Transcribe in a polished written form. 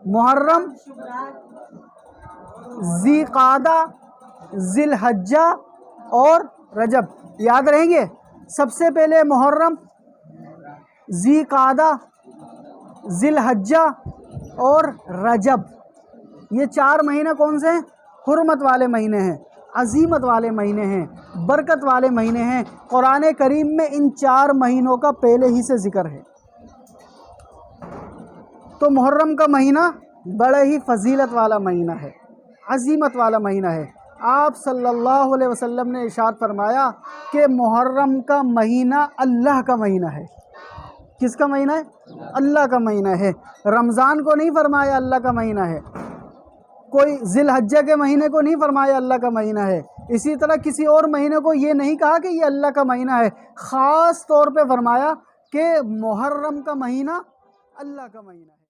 मुहर्रम, ज़ीक़ादा, ज़िलहज्जा और रजब। याद रहेंगे। सबसे पहले मुहर्रम, ज़ीक़ादा, ज़िलहज्जा और रजब। ये 4 महीने कौन से हैं? हुर्मत वाले महीने हैं, अज़ीमत वाले महीने हैं, बरकत वाले महीने हैं। कुरान करीम में इन 4 महीनों का पहले ही से ज़िक्र है। तो मुहर्रम का महीना बड़े ही फजीलत वाला महीना है, अज़ीमत वाला महीना है। आप सल्लल्लाहु अलैहि वसल्लम ने इरशाद फरमाया कि मुहर्रम का महीना अल्लाह का महीना है। किसका महीना है? अल्लाह का महीना है। रमज़ान को नहीं फरमाया अल्लाह का महीना है, कोई ज़िलहज्जा के महीने को नहीं फरमाया अल्लाह का महीना है। इसी तरह किसी और महीने को ये नहीं कहा कि ये अल्लाह का महीना है। ख़ास तौर पे फरमाया कि मुहर्रम का महीना अल्लाह का महीना है।